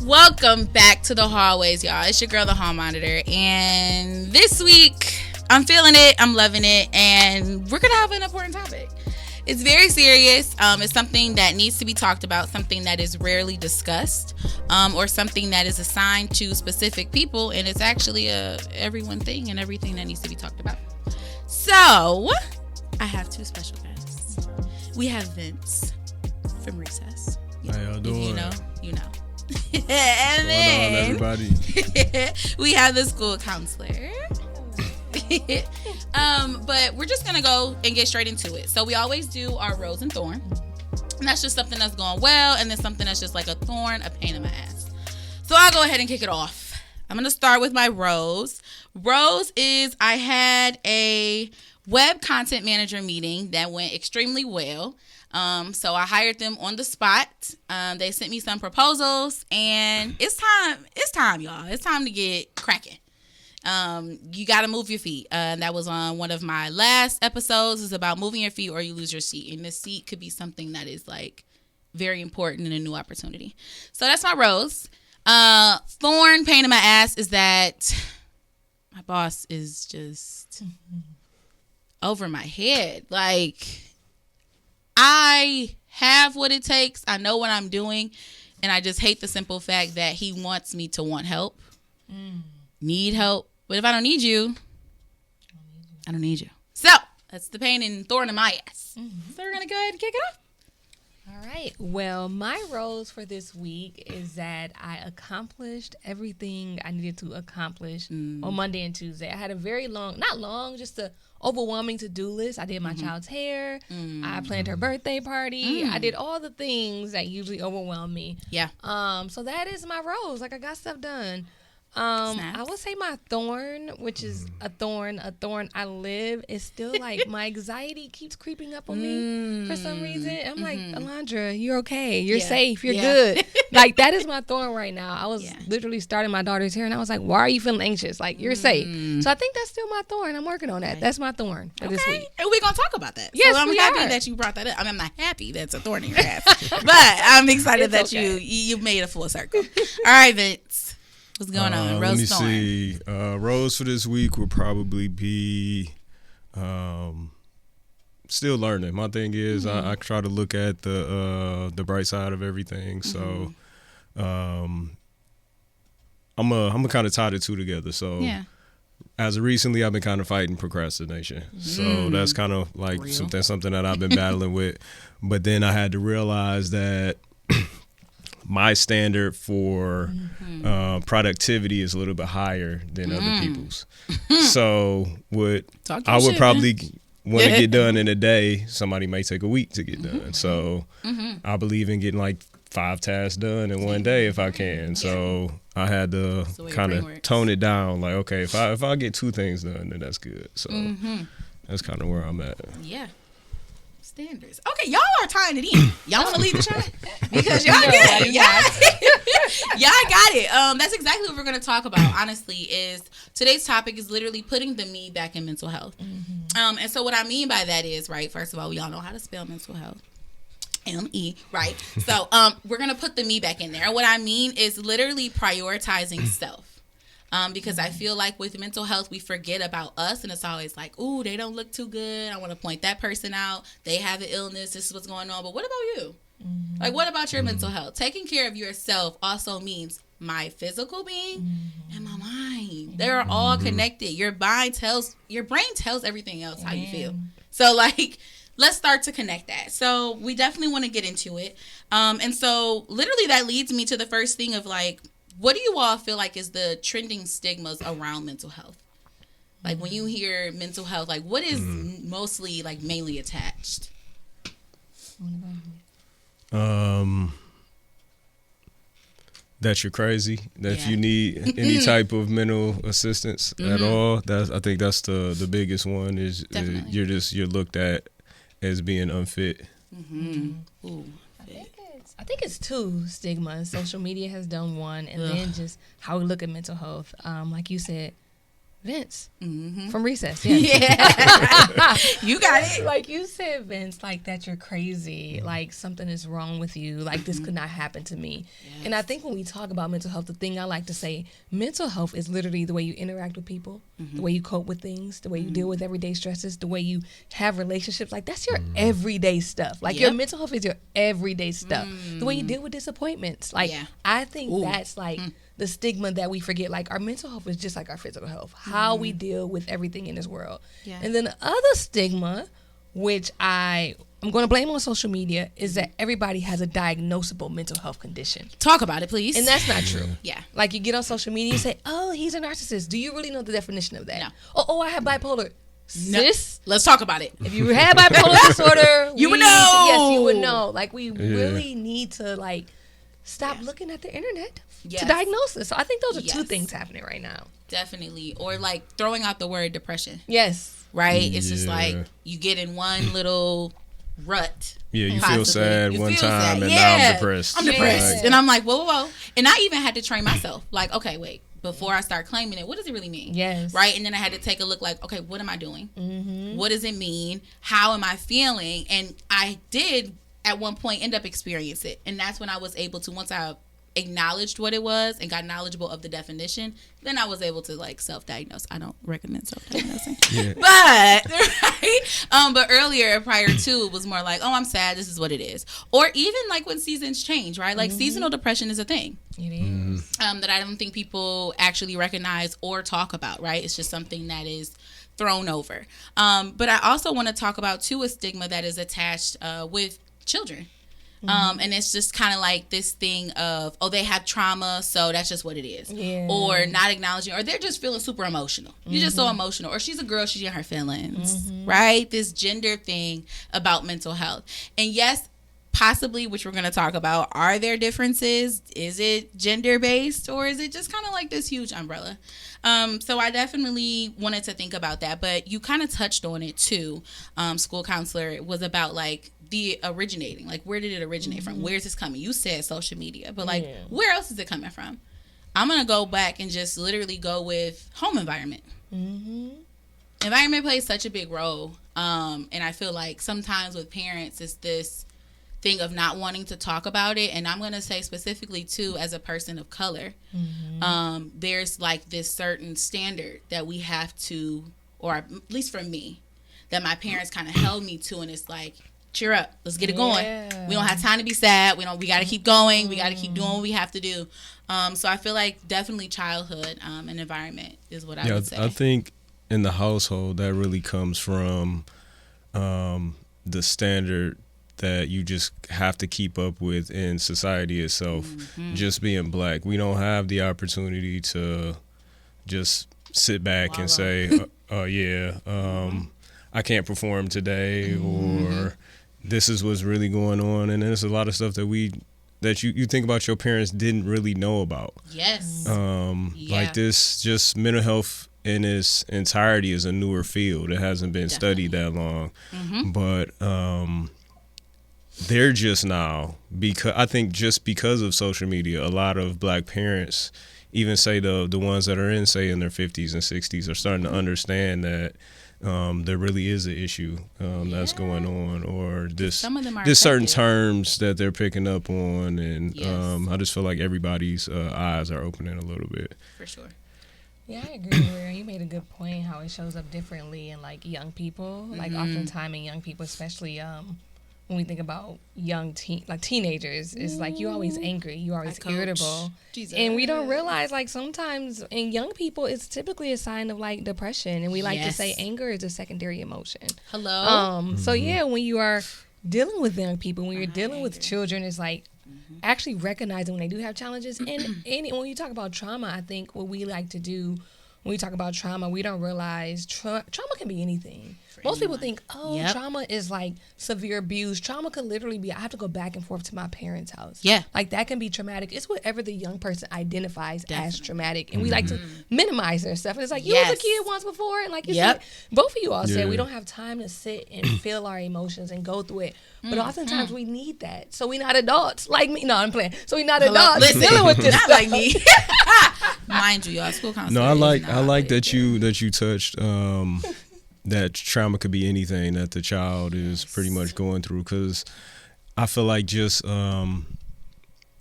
Welcome back to the hallways, y'all. It's your girl, the Hall Monitor, and this week I'm feeling it, I'm loving it, and we're gonna have an important topic. It's very serious. It's something that needs to be talked about, something that is rarely discussed, or something that is assigned to specific people, and it's actually a everyone thing and everything that needs to be talked about. So I have two special guests. We have Vince from Recess. How y'all doing? If you know, you know. And What's going on, everybody? We have the school counselor. But we're just gonna go and get straight into it. So we always do our rose and thorn, and that's just something that's going well, and then something that's just like a thorn, a pain in my ass. So I'll go ahead and kick it off. I'm gonna start with my rose. Rose is I had a web content manager meeting that went extremely well. So I hired them on the spot. They sent me some proposals, and it's time, y'all. It's time to get cracking. You got to move your feet. That was on one of my last episodes. It's about moving your feet or you lose your seat. And this seat could be something that is like very important in a new opportunity. So that's my rose. Thorn, pain in my ass is that my boss is just over my head. Like, I have what it takes. I know what I'm doing. And I just hate the simple fact that he wants me to want help. Need help. But if I don't need you, I don't need you. So that's the pain and thorn in my ass. So we're going to go ahead and kick it off. All right. Well, my rose for this week is that I accomplished everything I needed to accomplish on Monday and Tuesday. I had a very just a overwhelming to-do list. I did my child's hair. I planned her birthday party. I did all the things that usually overwhelm me. Yeah. So that is my rose. Like, I got stuff done. I would say my thorn, which is a thorn I live, is still like my anxiety keeps creeping up on me for some reason. I'm like, Alondra, you're okay. You're safe. You're good. Like, that is my thorn right now. I was literally starting my daughter's hair, and I was like, why are you feeling anxious? Like, you're safe. So I think that's still my thorn. I'm working on that. Right. That's my thorn for this week. And we're going to talk about that. Yes, so I'm happy that you brought that up. I mean, I'm not happy that's a thorn in your ass, but I'm excited that you made a full circle. All right, Vince. What's going on? Rose, let me see. Rose for this week would probably be still learning. My thing is I try to look at the bright side of everything. So I'm a kind of tie the two together. So as of recently, I've been kind of fighting procrastination. So that's kind of like something that I've been battling with. But then I had to realize that my standard for productivity is a little bit higher than other people's. So what I would probably want to get done in a day, somebody may take a week to get done. So I believe in getting like 5 tasks done in one day if I can. So I had to kind of tone it down. Like, okay, if I get 2 things done, then that's good. So that's kind of where I'm at. Yeah. Standards. Okay, y'all are tying it in. Y'all want to lead the chat? Because y'all good. Y'all got it. That's exactly what we're going to talk about, honestly, is today's topic is literally putting the me back in mental health. And so what I mean by that is, right, first of all, we all know how to spell mental health. M-E, right? So we're going to put the me back in there. And what I mean is literally prioritizing self. Because I feel like with mental health, we forget about us, and it's always like, ooh, they don't look too good. I want to point that person out. They have an illness. This is what's going on. But what about you? Like, what about your mental health? Taking care of yourself also means my physical being and my mind. They're all connected. Your brain tells everything else how you feel. So, like, let's start to connect that. So we definitely want to get into it. And so literally that leads me to the first thing of like, what do you all feel like is the trending stigmas around mental health? Like when you hear mental health, like what is mostly like mainly attached? That you're crazy, that you need any type of mental assistance at all. I think that's the biggest one is you're looked at as being unfit. Ooh. I think it's 2 stigmas. Social media has done one, and then just how we look at mental health. Like you said, Vince Mm-hmm. from Recess. Yeah. You got it. Like you said, Vince, like that you're crazy. Like something is wrong with you. Like this could not happen to me. Yes. And I think when we talk about mental health, the thing I like to say, mental health is literally the way you interact with people, the way you cope with things, the way you deal with everyday stresses, the way you have relationships. Like that's your everyday stuff. Like your mental health is your everyday stuff. The way you deal with disappointments. Like I think that's like the stigma that we forget. Like our mental health is just like our physical health. How we deal with everything in this world. Yeah. And then the other stigma, which I'm going to blame on social media, is that everybody has a diagnosable mental health condition. Talk about it, please. And that's not true. Yeah. Like you get on social media and say, oh, he's a narcissist. Do you really know the definition of that? No. Oh, I have bipolar. Sis, let's talk about it. If you have bipolar disorder, you would know. Yes, you would know. Like we really need to like stop looking at the internet to diagnose this. So I think those are two things happening right now. Definitely. Or like throwing out the word depression. Yes. Right? It's just like you get in one little rut. Yeah, you feel sad one time and now I'm depressed. I'm depressed. And I'm like, whoa. And I even had to train myself. Like, okay, wait. Before I start claiming it, what does it really mean? Yes. Right? And then I had to take a look like, okay, what am I doing? What does it mean? How am I feeling? And I did at one point end up experiencing it. And that's when I was able to, once I acknowledged what it was and got knowledgeable of the definition, then I was able to like self-diagnose. I don't recommend self-diagnosing. But earlier, prior to, it was more like, oh, I'm sad, this is what it is. Or even like when seasons change, right? Like seasonal depression is a thing. It is. That I don't think people actually recognize or talk about, right? It's just something that is thrown over. But I also want to talk about too a stigma that is attached with children. And it's just kind of like this thing of, oh, they have trauma, so that's just what it is. Yeah. Or not acknowledging, or they're just feeling super emotional. You're just so emotional. Or she's a girl, she's in her feelings, right? This gender thing about mental health. And yes, possibly, which we're going to talk about, are there differences? Is it gender-based, or is it just kind of like this huge umbrella? So I definitely wanted to think about that. But you kind of touched on it too, school counselor. It was about like the originating, like where did it originate from? Where's this coming? You said social media, but like where else is it coming from? I'm gonna go back and just literally go with home environment. Environment plays such a big role, and I feel like sometimes with parents it's this thing of not wanting to talk about it. And I'm gonna say specifically too, as a person of color, there's like this certain standard that we have to, or at least for me, that my parents kind of held me to, and it's like, cheer up, let's get it going. We don't have time to be sad. We got to keep going. We got to keep doing what we have to do. So I feel like definitely childhood and environment is what I would say. I think in the household that really comes from the standard that you just have to keep up with in society itself. Just being black, we don't have the opportunity to just sit back and say, I can't perform today, or this is what's really going on. And there's a lot of stuff that you think about your parents didn't really know about. Yes. Like this, just mental health in its entirety is a newer field. It hasn't been studied that long. But they're just now, because I think just because of social media, a lot of black parents, even say the ones that are in their 50s and 60s, are starting to understand that there really is an issue that's going on, or there's certain terms that they're picking up on, and I just feel like everybody's eyes are opening a little bit. For sure. Yeah, I agree. You made a good point how it shows up differently in like young people. Like oftentimes in young people, especially when we think about young teenagers, it's like you always angry, you always irritable. Jesus. And we don't realize like sometimes in young people it's typically a sign of like depression, and we like to say anger is a secondary emotion. Hello. So yeah, when you are dealing with young people, when you're dealing with children, it's like actually recognizing when they do have challenges. And when you talk about trauma, I think what we like to do when we talk about trauma, we don't realize trauma can be anything. Most people think, trauma is like severe abuse. Trauma could literally be, I have to go back and forth to my parents' house. Yeah. Like that can be traumatic. It's whatever the young person identifies as traumatic. And we like to minimize their stuff. And it's like, you was a kid once before. And like you said, both of you all said, we don't have time to sit and feel our emotions and go through it. But oftentimes we need that. So we're not adults like me. No, I'm playing. So we're not adults dealing with this not stuff. Like me. Mind you, y'all, school counselor. No, I like that you touched that trauma could be anything that the child is pretty much going through, because I feel like just in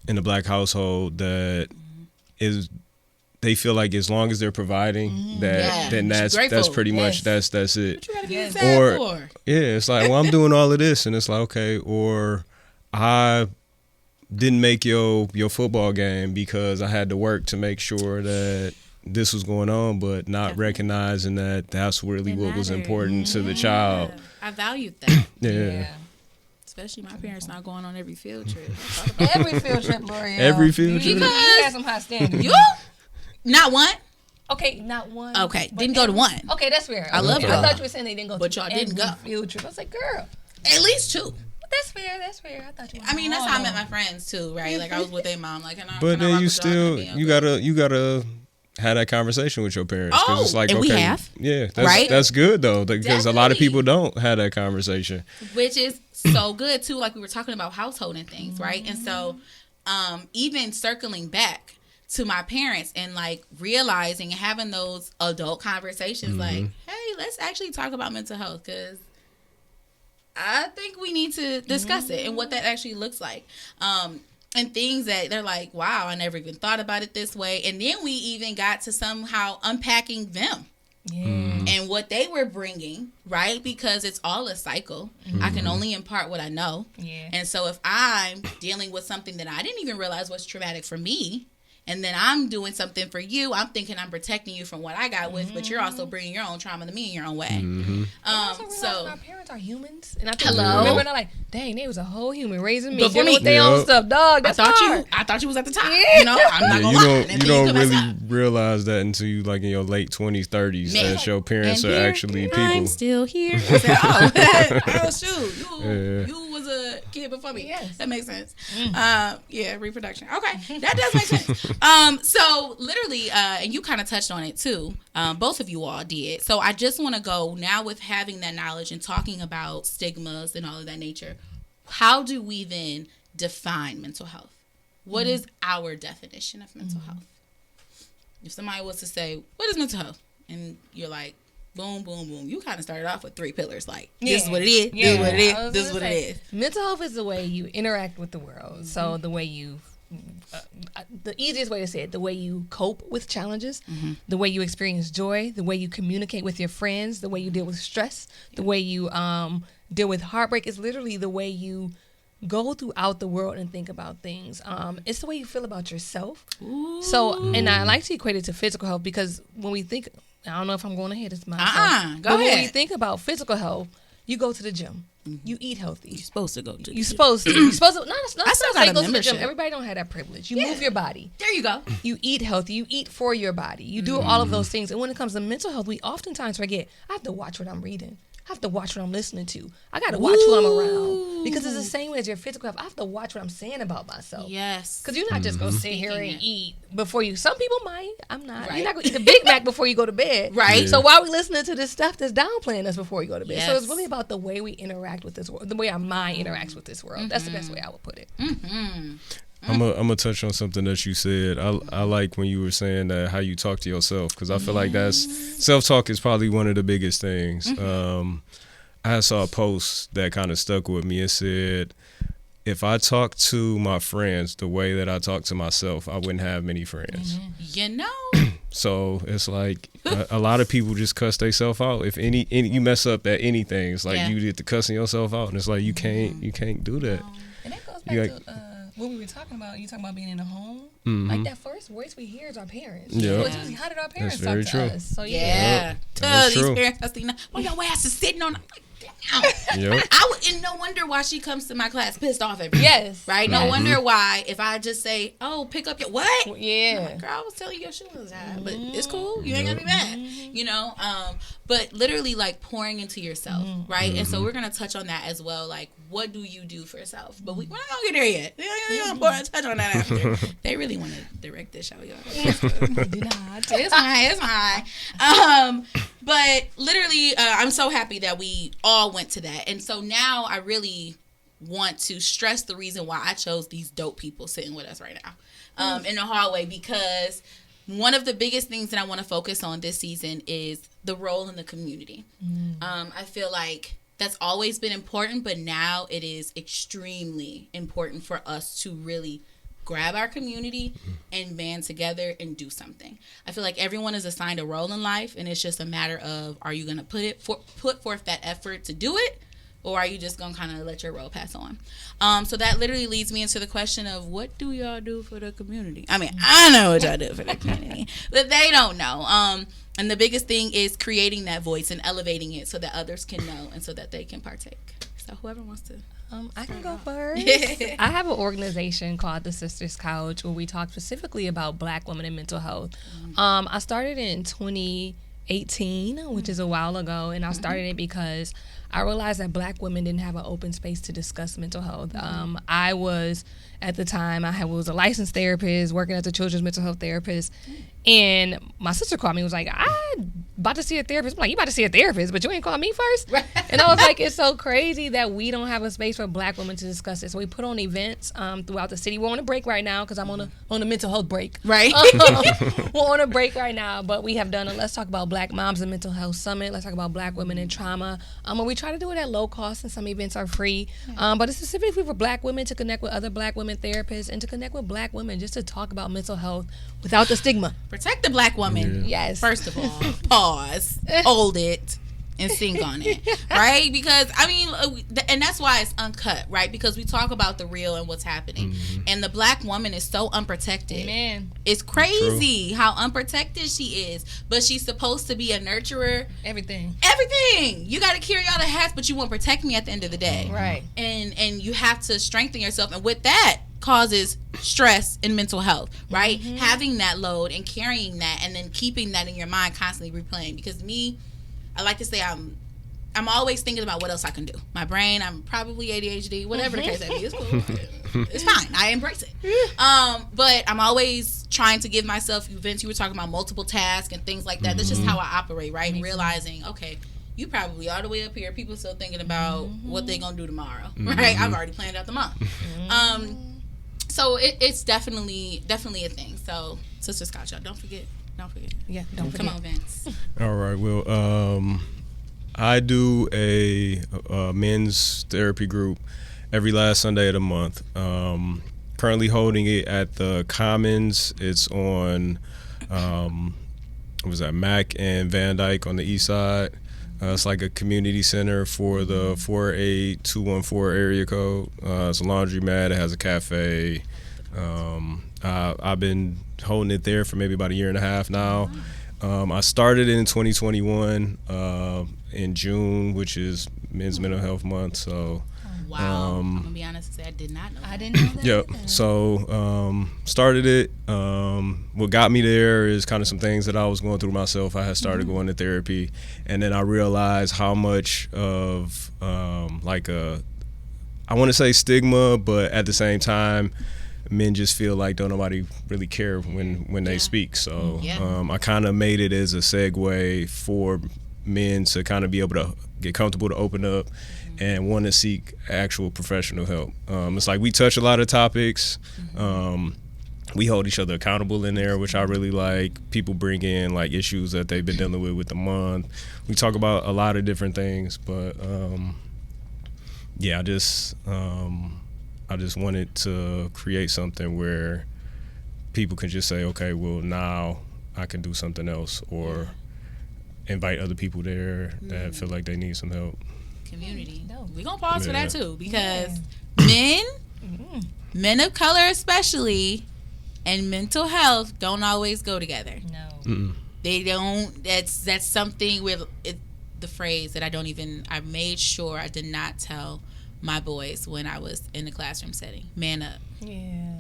a black household that is, they feel like as long as they're providing then that's pretty much that's it. What you gotta be sad for? Yeah, it's like, well, I'm doing all of this, and it's like, okay, or I didn't make your football game because I had to work to make sure that this was going on, but not recognizing that that's really what was important to the child. I valued that. Yeah. Especially my parents not going on every field trip. Every field trip, L'Oreal. Every field trip. You had some high standards. You? Not one? Okay, not one. Okay, didn't go to one. Okay, that's fair. I love it. I thought you were saying they didn't go but to y'all didn't go. field trip. I was like, girl. At least two. That's fair. That's fair. I thought you. I mean, that's how I met my friends too, right? Like I was with their mom, like, but then you still you gotta have that conversation with your parents, because it's like, and okay, we have, that's good though, because a lot of people don't have that conversation, which is so good too. Like we were talking about household and things, right? And so, even circling back to my parents and like realizing and having those adult conversations, like, hey, let's actually talk about mental health, because I think we need to discuss it and what that actually looks like. And things that they're like, wow, I never even thought about it this way. And then we even got to somehow unpacking them and what they were bringing, right? Because it's all a cycle. I can only impart what I know. Yeah. And so if I'm dealing with something that I didn't even realize was traumatic for me, and then I'm doing something for you, I'm thinking I'm protecting you from what I got with, but you're also bringing your own trauma to me in your own way. So our parents are humans, and I think remember, they're like, dang, they was a whole human raising me, before me with their own stuff, dog. That's I thought you was at the top. You know, I'm not gonna lie. You don't really realize that until you like in your late 20s, 30s, that your parents are actually people. I'm still here. I said, oh shoot, you was a kid before me. Yes. That makes sense. Reproduction. Okay, that does make sense. So literally, and you kind of touched on it too. Both of you all did. So I just want to go now with having that knowledge and talking about stigmas and all of that nature. How do we then define mental health? What is our definition of mental health? If somebody was to say, what is mental health? And you're like, boom, boom, boom. You kind of started off with 3 pillars. Like, this is what it is, this is what it is, this is what it is. Mental health is the way you interact with the world. So the way you, the easiest way to say it, the way you cope with challenges, the way you experience joy, the way you communicate with your friends, the way you deal with stress, the way you deal with heartbreak. Is literally the way you go throughout the world and think about things. It's the way you feel about yourself. Ooh. So, and I like to equate it to physical health, because when we think, I don't know if I'm going ahead, it's myself. Go ahead. When you think about physical health, you go to the gym. You eat healthy. You're supposed to go to the gym. You're supposed to. You're supposed to. No, it's not. I still got a go to the membership. gym. Everybody don't have that privilege. You move your body. There you go. You eat healthy. You eat for your body. You do all of those things. And when it comes to mental health, we oftentimes forget, I have to watch what I'm reading. I have to watch what I'm listening to. I got to watch who I'm around, because it's the same way as your physical health. I have to watch what I'm saying about myself. Yes. Because you're not just going to sit here and eat before you. Some people might. I'm not. Right. You're not going to eat a Big Mac before you go to bed. Right. Yeah. So why are we listening to this stuff that's downplaying us before you go to bed? Yes. So it's really about the way we interact with this world, the way our mind interacts with this world. That's the best way I would put it. I'm gonna touch on something that you said. I like when you were saying that how you talk to yourself, because I feel like that's self-talk is probably one of the biggest things. I saw a post that kind of stuck with me. It said, if I talk to my friends the way that I talk to myself, I wouldn't have many friends. You know. So it's like a lot of people just cuss themselves out. If any you mess up at anything, it's like you get to cussing yourself out, and it's like you can't do that. And that goes back to what we were talking about. You talking about being in a home. Like that first voice we hear is our parents. Yeah. How did our parents talk to us? So these parents are saying, "Well, your ass is sitting on." No wonder why she comes to my class pissed off every day. Right? No wonder why if I just say, "Oh, pick up your what?" Yeah. Like, girl, I was telling you your shoe was high, but it's cool. You ain't gonna be mad. You know. But literally like pouring into yourself, right? And so we're gonna touch on that as well. Like, what do you do for yourself? But we're not gonna get there yet. We're gonna touch on that after. They really want to direct this show, y'all. Do not. It's fine. But literally, I'm so happy that we all went to that. And so now I really want to stress the reason why I chose these dope people sitting with us right now in the hallway, because one of the biggest things that I want to focus on this season is the role in the community. I feel like that's always been important, but now it is extremely important for us to really grab our community and band together and do something. I feel like everyone is assigned a role in life, and it's just a matter of, are you going to put forth that effort to do it, or are you just going to kind of let your role pass on? So that literally leads me into the question of, what do y'all do for the community? I mean, I know what y'all do for the community, but they don't know. And the biggest thing is creating that voice and elevating it so that others can know and so that they can partake. So whoever wants to. I can go first. I have an organization called the Sisters Couch where we talk specifically about Black women and mental health. I started in 2018, which is a while ago, and I started it because I realized that Black women didn't have an open space to discuss mental health. I was, at the time, I was a licensed therapist, working as a children's mental health therapist, and my sister called me and was like, I'm about to see a therapist. I'm like, you about to see a therapist, but you ain't called me first? Right. And I was like, it's so crazy that we don't have a space for Black women to discuss it. So we put on events throughout the city. We're on a break right now because I'm on a mental health break. Right. We're on a break right now, but we have done a Let's Talk About Black Moms and Mental Health Summit. Let's talk about Black women and trauma. And we try to do it at low cost, and some events are free. But it's specifically for Black women to connect with other Black women therapists and to connect with Black women just to talk about mental health without the stigma. Protect the Black woman. Yes. First of all, pause, hold it, and sing on it, right? Because, I mean, and that's why it's uncut, right? Because we talk about the real and what's happening. And the Black woman is so unprotected. Man. It's crazy how unprotected she is. But she's supposed to be a nurturer. Everything. You got to carry all the hats, but you won't protect me at the end of the day. Right. And you have to strengthen yourself. And with that causes stress and mental health, right? Having that load and carrying that and then keeping that in your mind, constantly replaying. Because I like to say I'm always thinking about what else I can do. My brain, I'm probably ADHD, whatever the case may be. It's cool. It's fine. I embrace it. But I'm always trying to give myself events. You were talking about multiple tasks and things like that. That's just how I operate, right? And realizing, okay, you probably all the way up here. People still thinking about what they're going to do tomorrow, right? I've already planned out the month. So it's definitely a thing. So Sister Scott, y'all, don't forget. Yeah, don't forget. Come on, Vince. All right. Well, I do a men's therapy group every last Sunday of the month. Currently holding it at the Commons. It's on, Mac and Van Dyke on the east side. It's like a community center for the 48214 area code. It's a laundromat. It has a cafe. I've been holding it there for maybe about a year and a half now. I started it in 2021 in June, which is Men's Mental Health Month. So, wow. I'm gonna be honest and say I did not know that. I didn't know that. Yep. So started it. What got me there is kind of some things that I was going through myself. I had started going to therapy, and then I realized how much of I want to say stigma, but at the same time, men just feel like don't nobody really care when they speak. So I kind of made it as a segue for men to kind of be able to get comfortable to open up and want to seek actual professional help. It's like we touch a lot of topics. We hold each other accountable in there, which I really like. People bring in like issues that they've been dealing with the month. We talk about a lot of different things, but I just wanted to create something where people can just say, okay, well, now I can do something else, or invite other people there that feel like they need some help. Community. We're going to pause for that, too, because men of color especially, and mental health don't always go together. No. They don't. That's something with the phrase that I made sure I did not tell my boys when I was in the classroom setting. Man up. Yeah.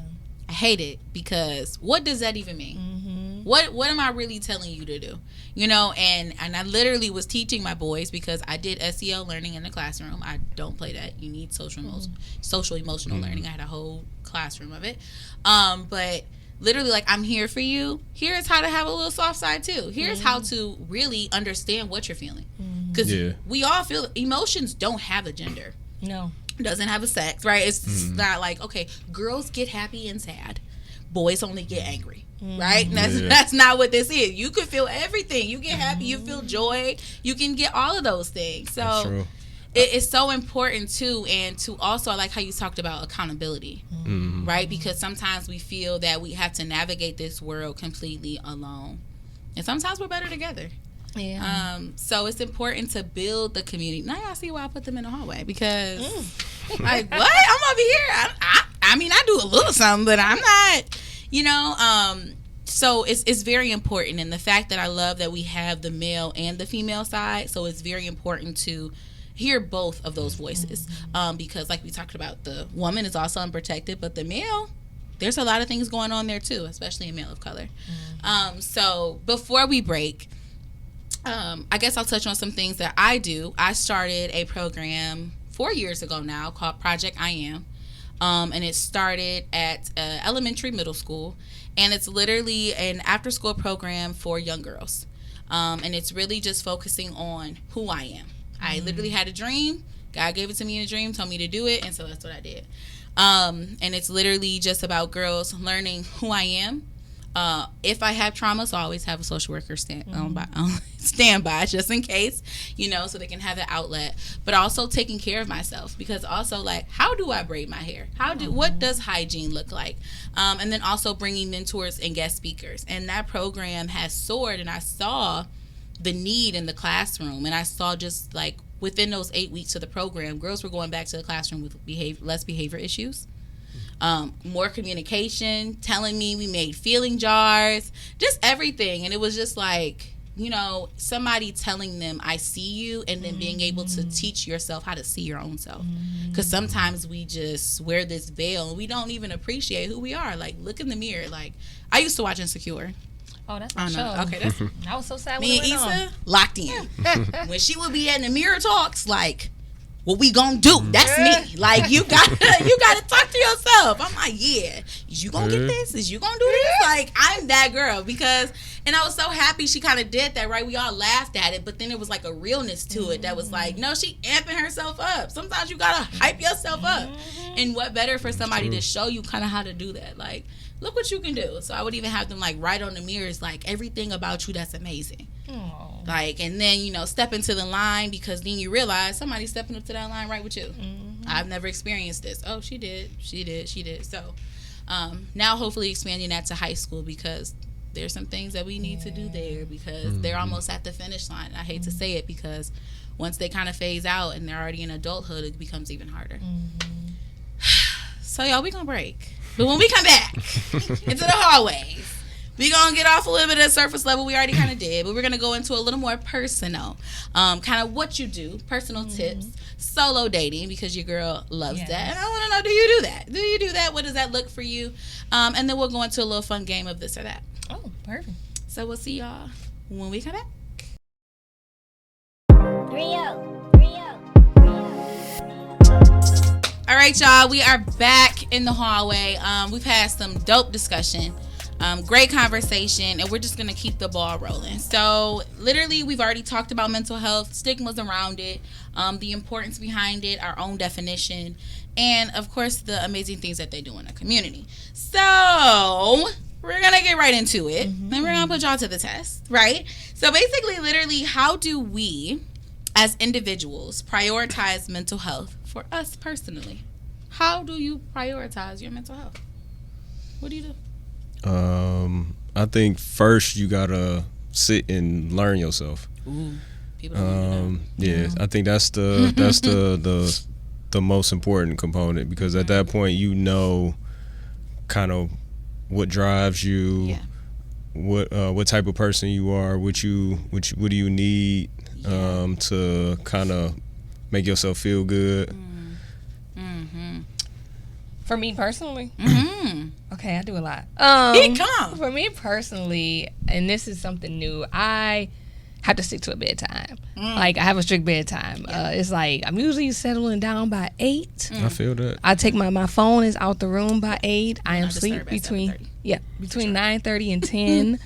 I hate it because what does that even mean? What am I really telling you to do? You know, and I literally was teaching my boys because I did SEL learning in the classroom. I don't play that. You need social emotional learning. I had a whole classroom of it. But literally, like, I'm here for you. Here's how to have a little soft side too. Here's how to really understand what you're feeling. Because we all feel emotions don't have a gender. No. Doesn't have a sex, right? It's not like, okay, girls get happy and sad. Boys only get angry. right? And that's not what this is. You can feel everything. You get happy, you feel joy, you can get all of those things. So it's so important too, and to also, I like how you talked about accountability, right? Because sometimes we feel that we have to navigate this world completely alone, and sometimes we're better together. Yeah. So it's important to build the community. Now y'all see why I put them in the hallway, because like, what? I'm over here. I mean, I do a little something, but I'm not, so it's very important. And the fact that I love that we have the male and the female side, so it's very important to hear both of those voices, because like we talked about, the woman is also unprotected, but the male, there's a lot of things going on there too, especially a male of color. So before we break, I guess I'll touch on some things that I do. I started a program 4 years ago now called Project I Am, and it started at elementary middle school, and it's literally an after school program for young girls, and it's really just focusing on who I am. I literally had a dream. God gave it to me in a dream, told me to do it, and so that's what I did. And it's literally just about girls learning who I am. If I have trauma, so I always have a social worker stand by just in case, so they can have an outlet. But also taking care of myself, because also, like, how do I braid my hair? What does hygiene look like? And then also bringing mentors and guest speakers. And that program has soared, and I saw the need in the classroom, and I saw just like within those 8 weeks of the program, girls were going back to the classroom with less behavior issues, more communication, telling me we made feeling jars, just everything. And it was just like, somebody telling them I see you, and then being able to teach yourself how to see your own self, because sometimes we just wear this veil and we don't even appreciate who we are. Like, look in the mirror. Like, I used to watch Insecure. Oh, that's my show. Okay, I was so sad when me and Issa locked in. When she would be in the mirror talks, like, what we gonna do? That's me. Like, you gotta talk to yourself. I'm like, yeah, is you gonna get this? Is you gonna do this? Like, I'm that girl, and I was so happy she kind of did that, right? We all laughed at it, but then it was like a realness to it that was like, no, she amping herself up. Sometimes you gotta hype yourself up, and what better for somebody to show you kind of how to do that? Like, look what you can do. So I would even have them like write on the mirrors, like, everything about you that's amazing. Aww. Like, and then, step into the line, because then you realize somebody's stepping up to that line right with you. I've never experienced this. Oh, she did. So now hopefully expanding that to high school, because there's some things that we need to do there, because they're almost at the finish line. I hate to say it, because once they kind of phase out and they're already in adulthood, it becomes even harder. So y'all, we gonna break. But when we come back into the hallways, we're going to get off a little bit of the surface level. We already kind of did. But we're going to go into a little more personal. Kind of what you do, personal tips, solo dating, because your girl loves that. And I want to know, do you do that? Do you do that? What does that look for you? And then we'll go into a little fun game of this or that. Oh, perfect. So we'll see y'all when we come back. All right, y'all, we are back in the hallway. We've had some dope discussion, great conversation, and we're just going to keep the ball rolling. So literally, we've already talked about mental health, stigmas around it, the importance behind it, our own definition, and of course, the amazing things that they do in the community. So we're going to get right into it, and we're going to put y'all to the test, right? So basically, literally, how do we, as individuals, prioritize mental health for us personally? How do you prioritize your mental health? What do you do? I think first you gotta sit and learn yourself. Ooh, people don't do that. I think that's the most important component, because at that point kind of what drives you, what type of person you are, what do you need to kind of make yourself feel good. For me personally, okay, I do a lot. For me personally, and this is something new, I have to stick to a bedtime. Like, I have a strict bedtime. It's like I'm usually settling down by 8. I feel that. I take my phone is out the room by 8. I am asleep between 9:30 and 10.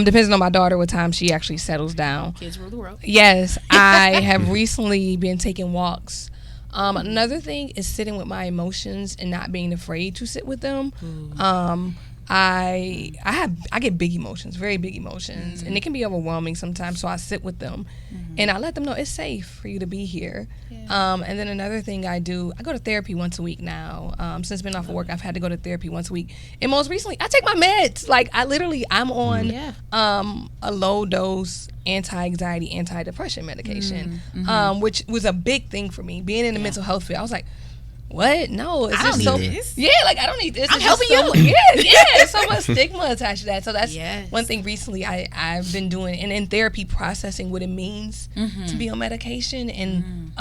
Depends on my daughter what time she actually settles down. Kids rule the world. Yes, I have recently been taking walks. Another thing is sitting with my emotions and not being afraid to sit with them. I get big emotions, very big emotions, and it can be overwhelming sometimes. So I sit with them, and I let them know it's safe for you to be here. Yeah. And then another thing I do, I go to therapy once a week now. Since being off of work, I've had to go to therapy once a week, and most recently, I take my meds. Like I'm on a low dose anti-anxiety, anti-depression medication, which was a big thing for me. Being in the mental health field, I was like, what? No, it's I don't just need this. Yeah, like I don't need this. I'm helping you. Yeah, so much stigma attached to that. So that's one thing recently I've been doing, and in therapy, processing what it means to be on medication, and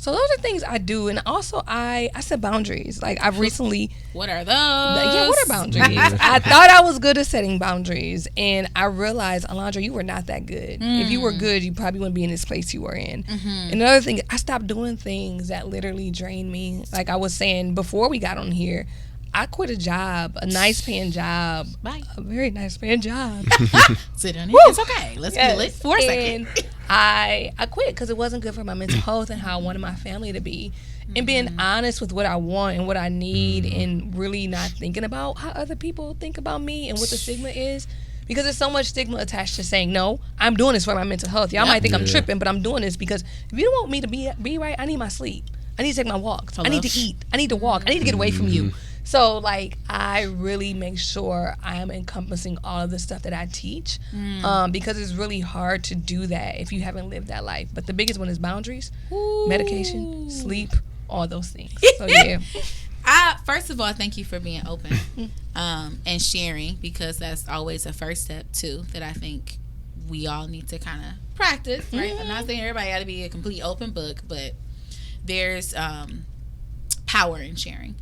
so those are things I do, and also I set boundaries. Like I've recently. What are those? Yeah, what are boundaries? I thought I was good at setting boundaries, and I realized, Alondra, you were not that good. If you were good, you probably wouldn't be in this place you were in. And another thing, I stopped doing things that literally drained me. Like I was saying before we got on here, I quit a job, a nice paying job. Bye. A very nice paying job. Sit on it. It's okay. Let's feel it for a second. I quit because it wasn't good for my mental health and how I wanted my family to be. And being honest with what I want and what I need, and really not thinking about how other people think about me and what the stigma is. Because there's so much stigma attached to saying, no, I'm doing this for my mental health. Y'all might think I'm tripping, but I'm doing this because if you don't want me to be right, I need my sleep. I need to take my walks. Hello? I need to eat. I need to walk. I need to get away from you. So, like, I really make sure I am encompassing all of the stuff that I teach, because it's really hard to do that if you haven't lived that life. But the biggest one is boundaries, medication, sleep, all those things. So, yeah. First of all, thank you for being open and sharing, because that's always a first step, too, that I think we all need to kind of practice, right? I'm not saying everybody got to be a complete open book, but there's power in sharing.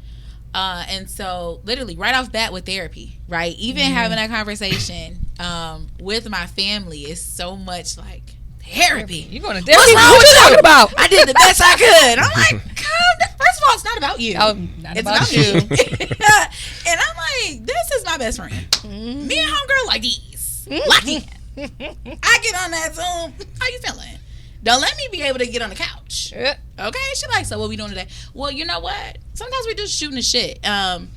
And so literally right off bat with therapy, right? Even having that conversation with my family is so much like therapy. You going to therapy? What you talking about? I did the best I could. I'm like, first of all, it's not about you. It's about you. And I'm like, this is my best friend. Me and homegirl like these. Lucky. I get on that Zoom. How you feeling? Don't let me be able to get on the couch. Okay? She like, so what we doing today? Well, you know what? Sometimes we're just shooting the shit. And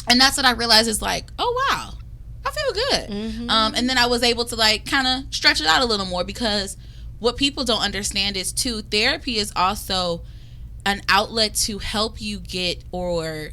that's what I realized is like, oh, wow. I feel good. And then I was able to like kind of stretch it out a little more, because what people don't understand is too, therapy is also an outlet to help you get or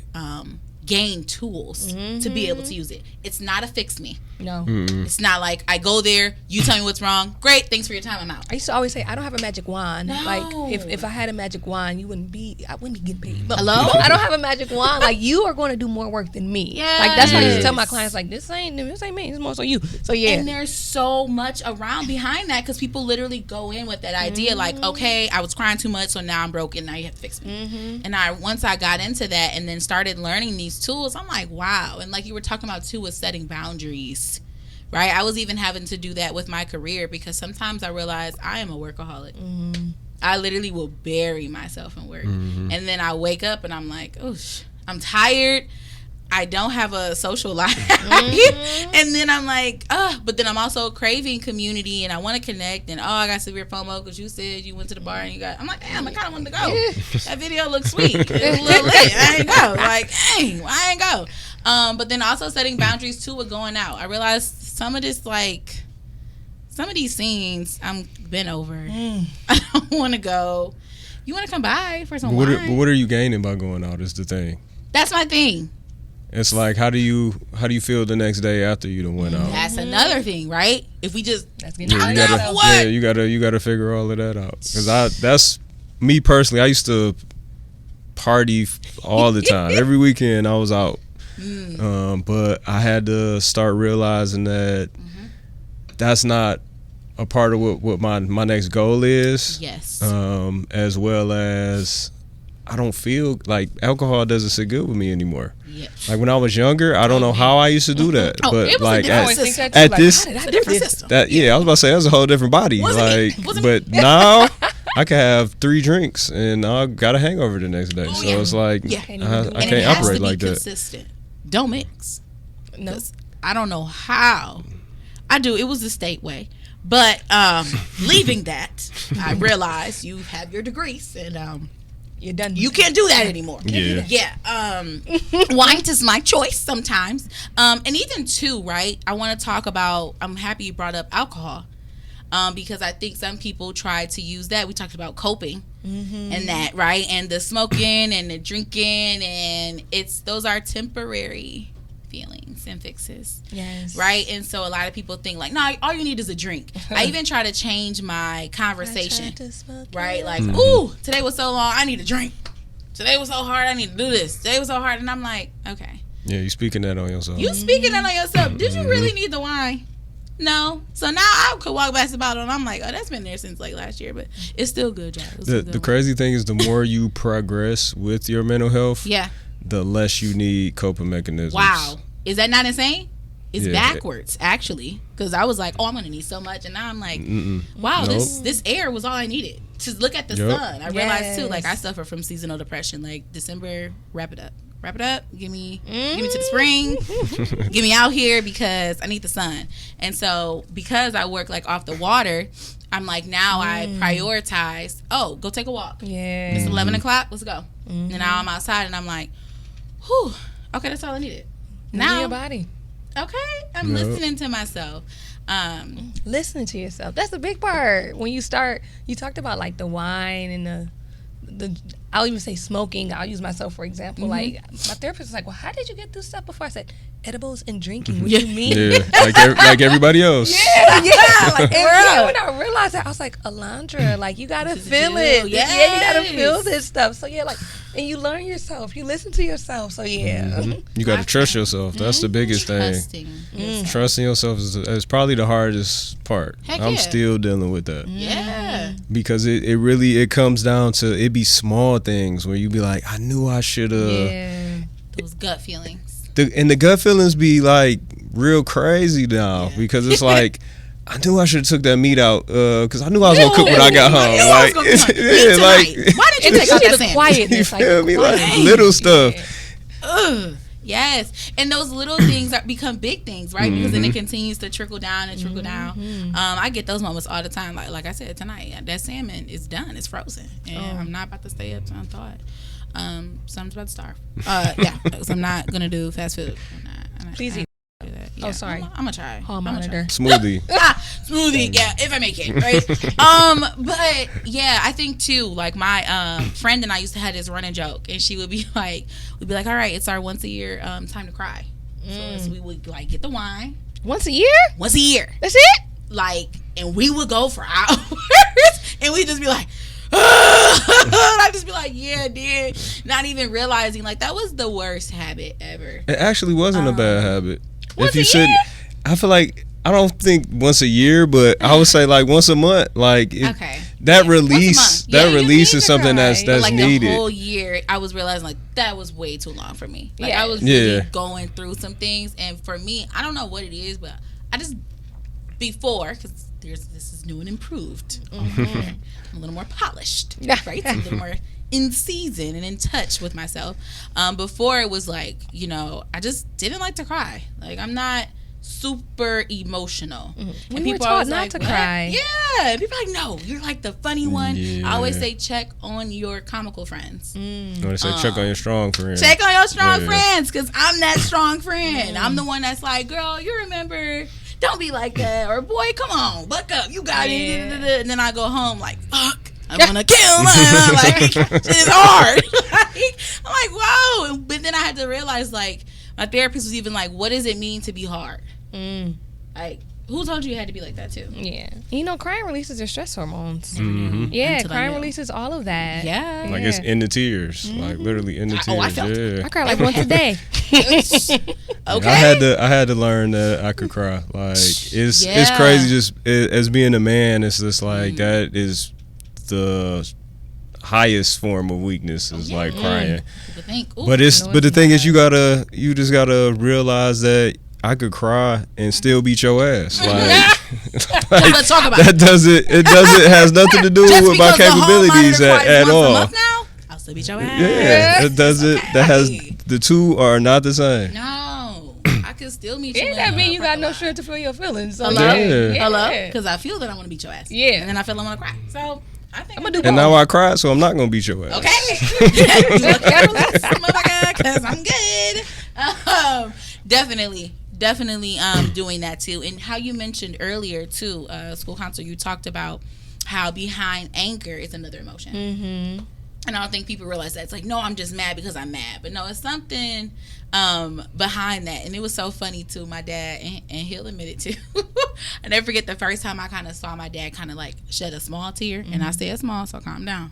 gain tools to be able to use it. It's not a fix me. No. It's not like I go there, you tell me what's wrong. Great, thanks for your time, I'm out. I used to always say I don't have a magic wand. No. Like if I had a magic wand, I wouldn't be getting paid. Hello? I don't have a magic wand. Like you are going to do more work than me. Yes. Like that's why I used to tell my clients, like this ain't me, it's more so you. So yeah. And there's so much around behind that, because people literally go in with that idea like, okay, I was crying too much, so now I'm broke and now you have to fix me. And once I got into that and then started learning these tools, I'm like, wow. And like you were talking about too, with setting boundaries. Right? I was even having to do that with my career, because sometimes I realize I am a workaholic. I literally will bury myself in work. And then I wake up and I'm like, oh, I'm tired. I don't have a social life. And then I'm like, but then I'm also craving community and I want to connect. And I got severe FOMO because you said you went to the bar and I'm like, damn, I kind of wanted to go. That video looks sweet. It was a little lit. I ain't go. Like, dang, I ain't go. But then also setting boundaries too with going out. I realized some of these scenes I'm been over. I don't want to go. You want to come by for some wine? What are you gaining by going out is the thing. That's my thing. It's like, how do you feel the next day after you done went out? That's another thing, right? If we just you gotta figure all of that out. Because that's me personally. I used to party all the time. Every weekend I was out. But I had to start realizing that that's not a part of what my next goal is. Yes. As well as I don't feel like alcohol doesn't sit good with me anymore. Yes. Like when I was younger, I don't know how I used to do that. But it was like at this, a different system. I was about to say that's a whole different body. But now I can have 3 drinks and I got a hangover the next day. So it's like I can't operate like that. Consistent. Don't mix. No, I don't know how. I do. It was the state way. But leaving that, I realized you have your degrees and You're done. You can't do that anymore. Yeah. Wine is my choice sometimes. And even too, right? I want to talk about. I'm happy you brought up alcohol, because I think some people try to use that. We talked about coping and that, right? And the smoking and the drinking, and those are temporary feelings and fixes. Yes. Right? And so a lot of people think like, no, all you need is a drink. I even try to change my conversation. Right? Like, ooh, today was so long, I need a drink. Today was so hard, I need to do this. Today was so hard, and I'm like, okay. Yeah, you speaking that on yourself. You speaking that on yourself. Did you really need the wine? No. So now I could walk past the bottle and I'm like, oh, that's been there since like last year, but it's still good, y'all. The crazy thing is the more you progress with your mental health, the less you need coping mechanisms. Wow. Is that not insane? It's backwards, actually. Because I was like, oh, I'm going to need so much. And now I'm like, wow, this air was all I needed. To look at the sun. I realized, too, like, I suffer from seasonal depression. Like, December, wrap it up. Wrap it up. Give me to the spring. Get me out here because I need the sun. And so, because I work, like, off the water, I'm like, now I prioritize, go take a walk. Yeah. It's 11 o'clock. Let's go. And now I'm outside, and I'm like, whew, okay, that's all I needed. Now your body. Okay, I'm listening to myself. Listening to yourself. That's the big part. When you talked about like the wine and the I'll even say smoking. I'll use myself for example. Like my therapist was like, well, how did you get through stuff before? I said, edibles and drinking. What do you mean? Yeah, like everybody else. Like when I realized that, I was like, Alondra, like you gotta feel it. Yes. Yeah, you gotta feel this stuff. So like, and you learn yourself. You listen to yourself. So you gotta trust yourself. That's the biggest thing. Trusting yourself is probably the hardest part. I'm still dealing with that. Yeah. Because it really comes down to it be small things where you be like, I knew I should have. Yeah. Those gut feelings. And the gut feelings be like real crazy now because it's like I knew I should have took that meat out because I knew I was gonna cook when I got home. Like, why didn't you take out that sandwich? Quietness, you feel me? Like little stuff. Yes, and those little things become big things, right? Because then it continues to trickle down and trickle down. I get those moments all the time. Like I said tonight, that salmon is done. It's frozen, and I'm not about to stay up till I'm thawed. So I'm about to starve. So I'm not gonna do fast food. I'm not Please eat. Yeah, sorry. I'm gonna try. Hall monitor. Smoothie. Smoothie. Yeah, if I make it, right? But yeah, I think too. Like my friend and I used to have this running joke, and she would be like, "We'd be like, all right, it's our once a year time to cry." So we would like get the wine once a year. Once a year. That's it. Like, and we would go for hours, and we'd just be like. I'd just be like, yeah, dude. Not even realizing like that was the worst habit ever. It actually wasn't a bad habit. If you should, I feel like I don't think once a year, but I would say like once a month. Like that release is something that's like needed. The whole year, I was realizing like that was way too long for me. Like I was really going through some things, and for me, I don't know what it is, but I just because this is new and improved. I'm a little more polished, right? A little more in season and in touch with myself. Before it was like, I just didn't like to cry. Like I'm not super emotional. And we were taught not to cry. Yeah. And people are like, no, you're like the funny one. Yeah. I always say check on your comical friends. I always say check on your strong friends. Check on your strong friends, because I'm that strong friend. I'm the one that's like, girl, you remember, don't be like that. Or boy, come on, buck up, you got it. And then I go home like, fuck, I want to kill him. Like, it's hard. I'm like, whoa. But then I had to realize, like, my therapist was even like, what does it mean to be hard? Like, who told you had to be like that too? Yeah. Crying releases your stress hormones. Yeah, crying releases all of that. Yeah. Like it's in the tears. Like literally in the tears. I felt it. I cry like once a day. Okay. I had to learn that I could cry. Like it's crazy just as being a man, it's just like that is the highest form of weakness is like crying. But the thing is you just gotta realize that I could cry and still beat your ass. Like let's talk about it has nothing to do with my capabilities at all. I'll still beat your ass. Yeah, it doesn't. Okay. The two are not the same. No, I can still meet you. It doesn't mean you got no strength to feel your feelings. So hello, because I feel that I want to beat your ass. Yeah, and then I feel I want to cry. So I think I'm gonna do. And now I cried, so I'm not gonna beat your ass. Okay. You gotta relax, motherfucker, because I'm good. Definitely doing that too. And how you mentioned earlier too, school counselor, you talked about how behind anger is another emotion. Mm-hmm. And I don't think people realize that. It's like, no, I'm just mad because I'm mad. But no, it's something behind that. And it was so funny too. My dad, and he'll admit it too. I never forget the first time I kind of saw my dad kind of like shed a small tear. Mm-hmm. And I said small, so calm down.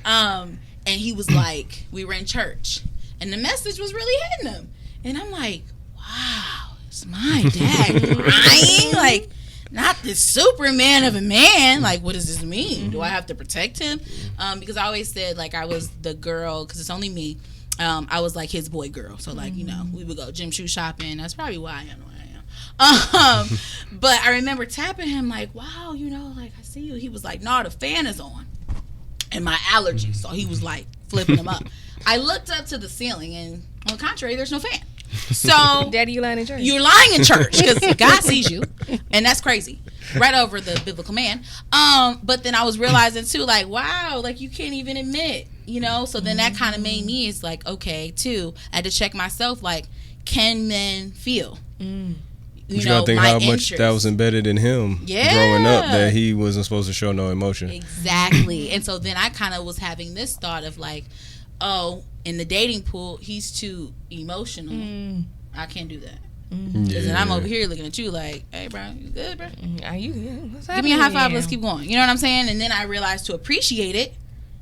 And he was like, we were in church. And the message was really hitting him. And I'm like, wow, it's my dad crying? Like, not this Superman of a man. Like, what does this mean? Mm-hmm. Do I have to protect him? Because I always said, like, I was the girl, because it's only me. I was like his boy girl. So, like, you know, we would go gym shoe shopping. That's probably why I am the way I am. But I remember tapping him like, wow, you know, like, I see you. He was like, no, the fan is on. And my allergies. So he was like flipping them up. I looked up to the ceiling, and on the contrary, there's no fan. So, Daddy, you lying in church? You're lying in church because God sees you, and that's crazy. Right over the biblical man. But then I was realizing too, like, wow, like you can't even admit, you know. So then that kind of made me, it's like, okay, too. I had to check myself, like, can men feel? You gotta think how much that was embedded in him growing up, that he wasn't supposed to show no emotion. Exactly. And so then I kind of was having this thought of like, oh, in the dating pool, he's too emotional. I can't do that. Because then I'm over here looking at you like, hey, bro, you good, bro? Are you good? Give me a high five. Let's keep going. You know what I'm saying? And then I realized to appreciate it.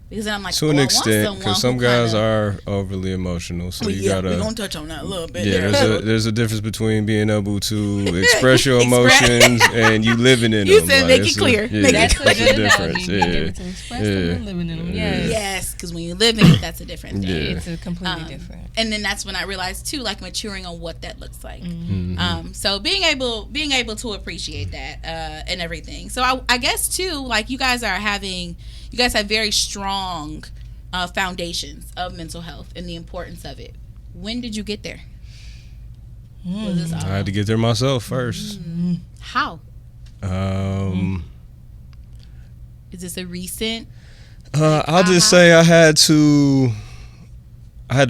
Because then I'm like, to an extent, because some guys are overly emotional, so you gotta. We're gonna touch on that a little bit. Yeah, there's a difference between being able to express your emotions and you living in them. You said make it clear. That's a good difference. To express them and living in them. Yes, because when you live in it, that's a different thing. It's a completely different. And then that's when I realized too, like maturing on what that looks like. So being able to appreciate that and everything. So I guess too, like you guys have very strong foundations of mental health and the importance of it. When did you get there? I had to get there myself first. How? Is this a recent? I'll just say I had to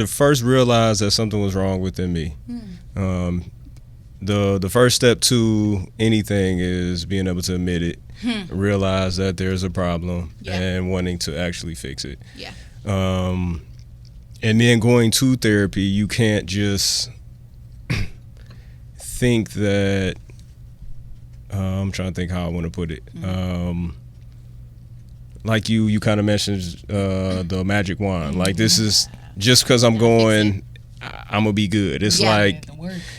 first realize that something was wrong within me. The first step to anything is being able to admit it, realize that there's a problem, and wanting to actually fix it. Yeah. And then going to therapy, you can't just think that. I'm trying to think how I want to put it. Like you kind of mentioned the magic wand. Like this is just because I'm going. I'm gonna be good. It's like,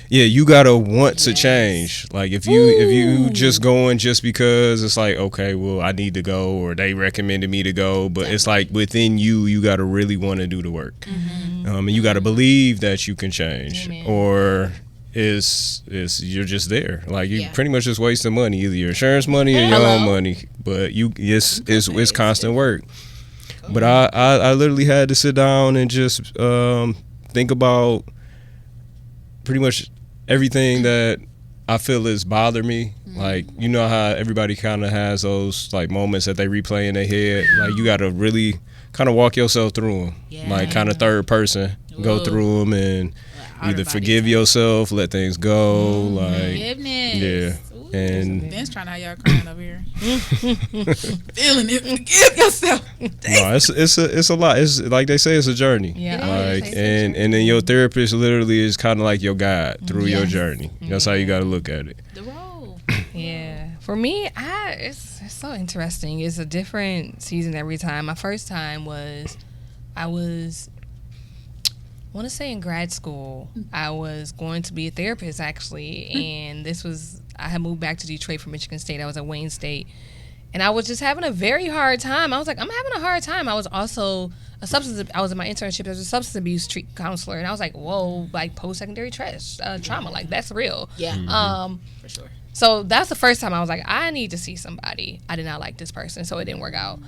you gotta want to change. Like if you just going just because it's like, okay, well I need to go or they recommended me to go, but it's like within you gotta really want to do the work, and you gotta believe that you can change, or you're just there. Like you pretty much just wasting money, either your insurance money or your own money. But it's constant work. But I literally had to sit down and just think about pretty much everything that I feel is bothered me. Like, you know how everybody kind of has those like moments that they replay in their head. Like you got to really kind of walk yourself through them, like kind of third person, go through them and either forgive yourself, let things go, like forgiveness. And Ben's trying to have y'all crying over here. Feeling it. Forgive yourself. No, it's a lot. It's like they say, it's a journey. Yeah. Like and then your therapist literally is kind of like your guide through your journey. That's how you got to look at it. The role. Yeah. For me, it's so interesting. It's a different season every time. My first time I want to say in grad school. I was going to be a therapist actually, and I had moved back to Detroit from Michigan State. I was at Wayne State, and I was just having a very hard time. I was like, I'm having a hard time. I was also I was in my internship as a substance abuse counselor, and I was like, whoa, like post-secondary trauma, like that's real. Yeah. For sure. So that's the first time I was like, I need to see somebody. I did not like this person, so it didn't work out.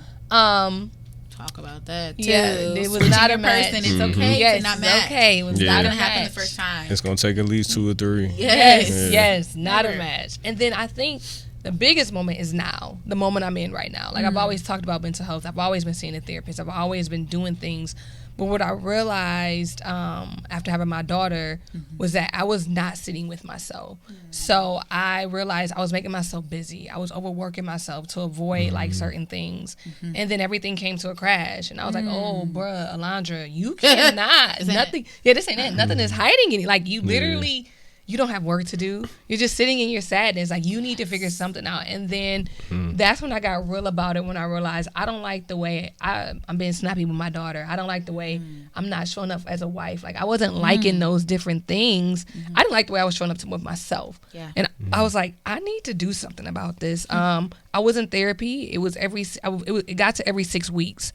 Talk about that too. Yeah, it was not a match. Person. It's okay to not match. Okay, it was not gonna happen the first time. It's gonna take at least 2 or 3. Yes, not a match. And then I think The biggest moment is now, the moment I'm in right now. Like, I've always talked about mental health. I've always been seeing a therapist. I've always been doing things. But what I realized after having my daughter was that I was not sitting with myself. So I realized I was making myself busy. I was overworking myself to avoid, like, certain things. And then everything came to a crash. And I was like, oh, bruh, Alondra, you cannot. Nothing. This ain't it. Nothing is hiding in it. Like, you literally... You don't have work to do. You're just sitting in your sadness. Like, you need to figure something out. And then that's when I got real about it, when I realized I don't like the way I'm being snappy with my daughter. I don't like the way I'm not showing up as a wife. Like, I wasn't liking those different things. I didn't like the way I was showing up with myself. Yeah. And I was like, I need to do something about this. I was in therapy. It was it got to every 6 weeks.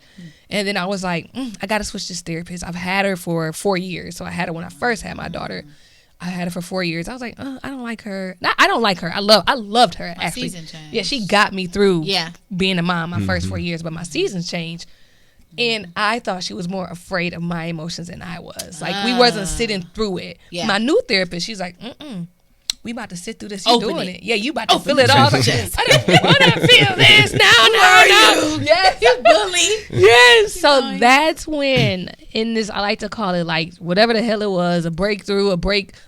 And then I was like, I got to switch this therapist. I've had her for 4 years. So I had her when I first had my daughter. I had her for 4 years. I was like, I don't like her. I don't like her. I loved her, my actually. Season changed. Yeah, she got me through being a mom my first 4 years, but my seasons changed. And I thought she was more afraid of my emotions than I was. Like, we wasn't sitting through it. Yeah. My new therapist, she's like, we about to sit through this. You doing it. Yeah, you about to feel it all. I was like, I don't want to feel this. No. Yes, you bully. Yes. So that's when, in this, I like to call it, like, whatever the hell it was, a breakthrough,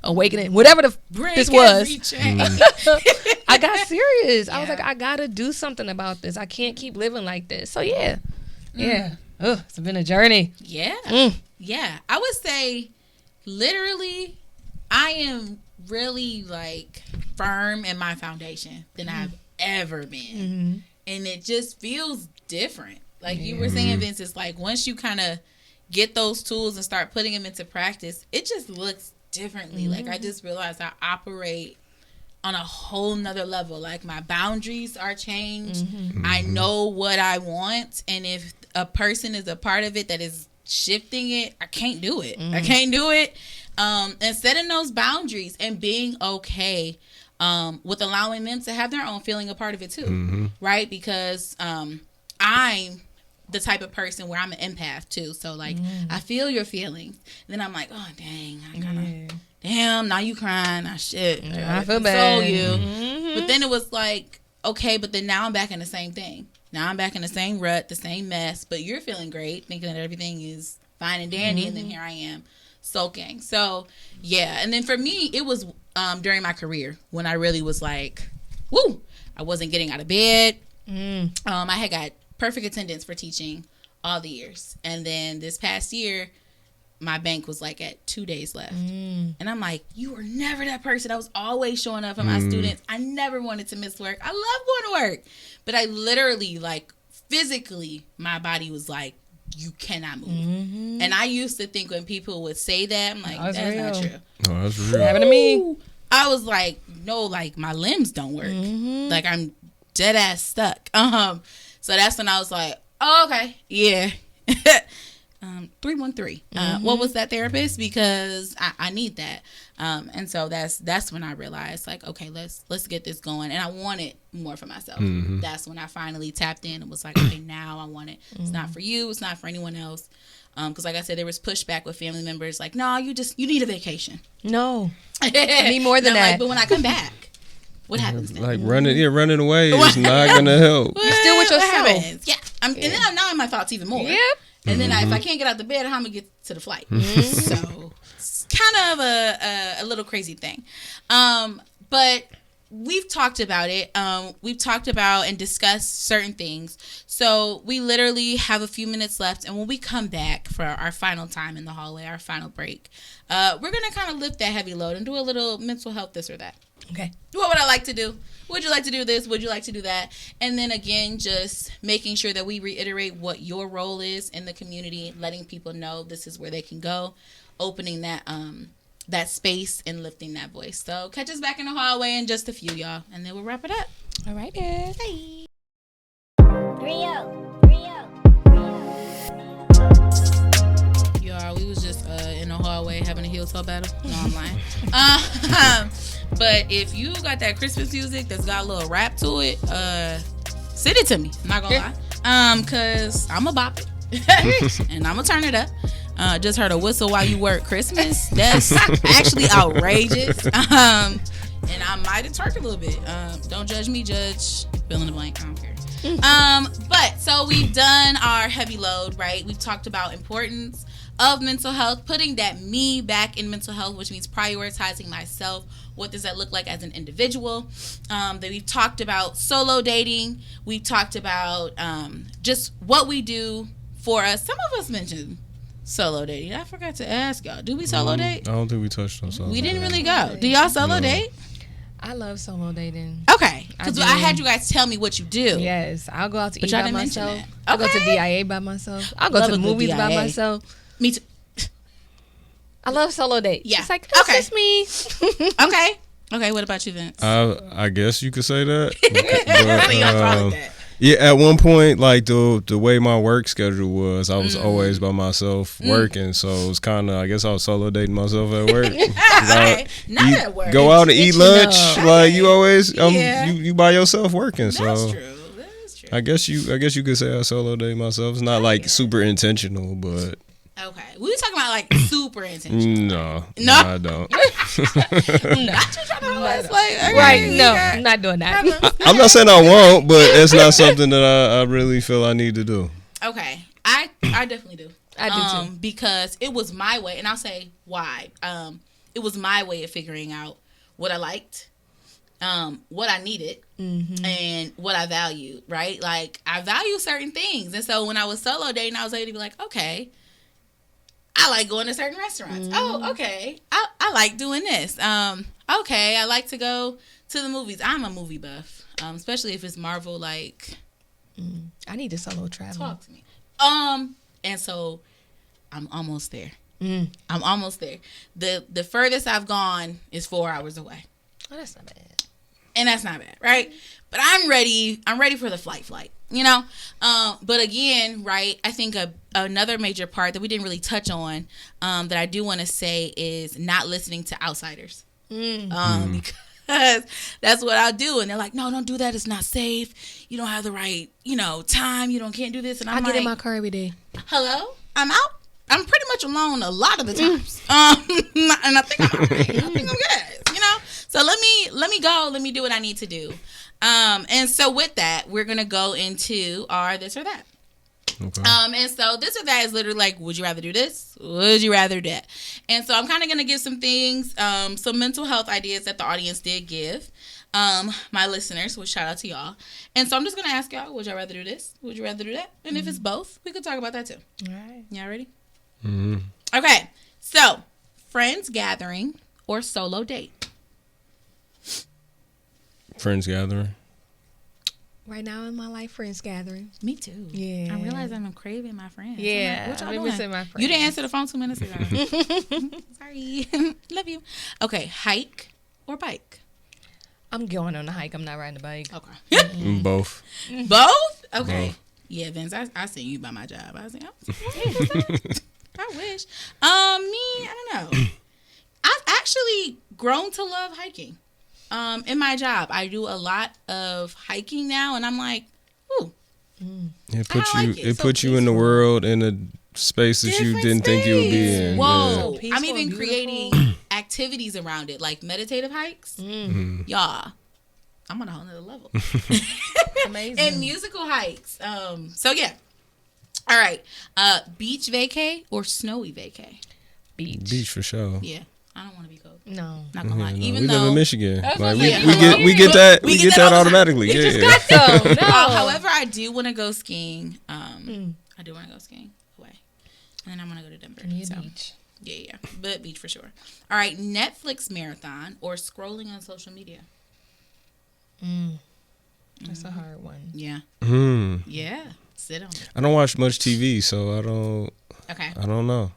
awakening, whatever this was. I got serious. I was like, I got to do something about this. I can't keep living like this. So, yeah. It's been a journey. Yeah. Yeah. I would say, literally, I am really, like, firm in my foundation than I've ever been. And it just feels different. Like you were saying, Vince, it's like once you kind of get those tools and start putting them into practice, it just looks differently. Like, I just realized I operate on a whole nother level. Like, my boundaries are changed. I know what I want. And if a person is a part of it that is shifting it, I can't do it. I can't do it. And setting those boundaries and being okay with allowing them to have their own feeling a part of it too, right? Because I'm the type of person where I'm an empath too. So, like, I feel your feelings. And then I'm like, oh, dang, I kind of, damn, now you crying. I shit. I feel bad. You. But then it was like, okay, but then now I'm back in the same thing. Now I'm back in the same rut, the same mess, but you're feeling great, thinking that everything is fine and dandy, and then here I am sulking. So, yeah. And then for me, it was during my career when I really was like, woo, I wasn't getting out of bed. I had got perfect attendance for teaching all the years. And then this past year, my bank was like at 2 days left. And I'm like, you were never that person. I was always showing up for my students. I never wanted to miss work. I love going to work. But I literally, like, physically, my body was like, you cannot move. And I used to think when people would say that, I'm like, that's not true. Oh, that's real. Happened to me. I was like, no, like, my limbs don't work. Like, I'm dead ass stuck. So that's when I was like, oh, okay, yeah. 313. What was that therapist? Because I need that. And so that's when I realized, like, okay, let's get this going. And I wanted more for myself. That's when I finally tapped in and was like, okay, now I want it. It's not for you. It's not for anyone else. Because, like I said, there was pushback with family members, like, no, you need a vacation. No, I need more than that. Like, but when I come back, what happens then? Like, running away is not gonna help. You're still with yourself. Yeah. And then I'm now in my thoughts even more. Yep. And then if I can't get out the bed, how am I going to get to the flight? So it's kind of a little crazy thing. But we've talked about it. We've talked about and discussed certain things. So we literally have a few minutes left. And when we come back for our final time in the hallway, our final break, we're going to kind of lift that heavy load and do a little mental health this or that. Okay. What would I like to do? Would you like to do this? Would you like to do that? And then again, just making sure that we reiterate what your role is in the community, letting people know this is where they can go, opening that space and lifting that voice. So catch us back in the hallway in just a few, y'all, and then we'll wrap it up. All right, guys. Bye. Y'all, we was just in the hallway having a heel toe battle. No, I'm lying. But if you got that Christmas music that's got a little rap to it, send it to me. I'm not gonna lie. Cause I'm a bop it. And I'm gonna turn it up. Just heard a whistle while you work Christmas. That's actually outrageous. and I might have twerked a little bit. Don't judge me, judge fill in the blank. I don't care. But so we've done our heavy load, right? We've talked about importance of mental health, putting that me back in mental health, which means prioritizing myself. What does that look like as an individual? That we've talked about solo dating. We've talked about just what we do for us. Some of us mentioned solo dating. I forgot to ask y'all. Do we solo date? I don't think we touched on solo. We didn't really go. Do y'all solo date? I love solo dating. Okay, because I had you guys tell me what you do. Yes, I'll go out to But eat y'all by didn't mention myself. that. I'll go to Okay. DIA by myself. I'll go Love to a the good movies by DIA. myself. Me too. I love solo date. Yeah. It's like, that's Okay. just me. Okay. Okay, what about you, Vince? I guess you could say that. Y'all call it that. Yeah, at one point, like the way my work schedule was, I was always by myself working, so it was kind of, I guess I was solo dating myself at work. Okay. Not at work. Go out and eat lunch, like you always, Yeah. you by yourself working. That's So true. That's true. I guess you could say I solo date myself. It's not like super intentional, but Okay. We were talking about like super intentional. no, I don't. Not you trying to hold us like, okay, Right, we no, got I'm not doing that. I'm not saying I won't, but it's not something that I really feel I need to do. Okay. I definitely do. I do too. Because it was my way, and I'll say why. It was my way of figuring out what I liked, what I needed, and what I valued, right? Like, I value certain things. And so when I was solo dating, I was able to be like, okay, I like going to certain restaurants. Oh, okay. I like doing this. Okay, I like to go to the movies. I'm a movie buff, especially if it's Marvel, like... I need to solo travel. Talk to me. And so I'm almost there. I'm almost there. The furthest I've gone is 4 hours away. Oh, that's not bad. And that's not bad, right? But I'm ready for the flight, you know? But again, right, I think another major part that we didn't really touch on, that I do want to say is not listening to outsiders. Because that's what I'll do. And they're like, no, don't do that. It's not safe. You don't have the right, time. Can't do this. And I'm I get in my car every day. hello? I'm out. I'm pretty much alone a lot of the times. And I think I'm good, So let me go. Let me do what I need to do. And so with that, we're going to go into our this or that. Okay. And so this or that is literally like, would you rather do this? Would you rather that? And so I'm kind of going to give some things, some mental health ideas that the audience did give, my listeners, which shout out to y'all. And so I'm just going to ask y'all, would y'all rather do this? Would you rather do that? And if it's both, we could talk about that too. All right. Y'all ready? Mm-hmm. Okay. So friends gathering or solo date? Friends gathering. Right now in my life, friends gathering. Me too. Yeah. I realize I'm craving my friends. Yeah. I'm like, what I've y'all been doing? missing my friends. You didn't answer the phone 2 minutes ago. Sorry. Love you. Okay. Hike or bike? I'm going on a hike. I'm not riding a bike. Okay. Both. Both? Okay. Both. Yeah, Vince, I seen you by my job. I was like, I wish. Me, I don't know. I've actually grown to love hiking. In my job, I do a lot of hiking now, and I'm like, ooh. It puts I you. like it. It So puts you in the peaceful. world in a space that you Different didn't think you would be space. in. Whoa. So peaceful I'm even and creating activities around it, like meditative hikes. Y'all, I'm on a whole nother level. Amazing. And musical hikes. So yeah. All right. Beach vacay or snowy vacay? Beach for sure. Yeah. I don't want to be cold. No. Not gonna lie. Yeah, no, Even we though live in Michigan. That's Like what we, I'm we saying. get that We get that all the time. automatically. You Yeah. just got some. No. however, I do want to go skiing. I do want to go skiing away. And then I'm gonna go to Denver. Near So beach. yeah. But beach for sure. All right, Netflix marathon or scrolling on social media? That's a hard one. Yeah. Hmm. Yeah. Sit on it. I don't watch much TV, so I Okay. don't know.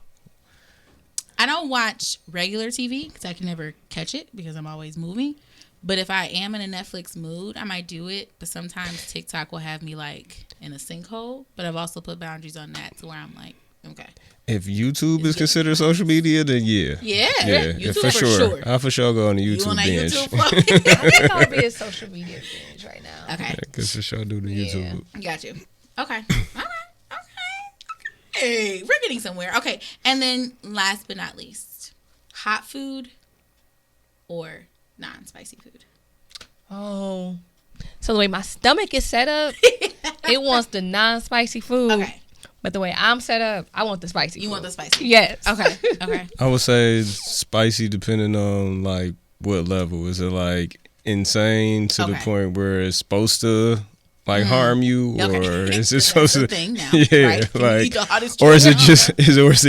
I don't watch regular TV because I can never catch it because I'm always moving. But if I am in a Netflix mood, I might do it. But sometimes TikTok will have me like in a sinkhole. But I've also put boundaries on that to where I'm like, okay. If YouTube is considered social media, then yeah. Yeah. YouTube for sure. I for sure go on the You YouTube on that binge. YouTube I think I'll be a social media binge right now. Okay. Cause for sure do the YouTube. Got you. Okay. Okay. We're getting somewhere. Okay. And then last but not least, hot food or non-spicy food. Oh. So the way my stomach is set up, it wants the non-spicy food. Okay. But the way I'm set up, I want the spicy food. You want the spicy? Yes. Okay. I would say spicy depending on like what level. Is it like insane to the point where it's supposed to like harm you, or is it supposed to? Thing now, yeah, right? like, or is it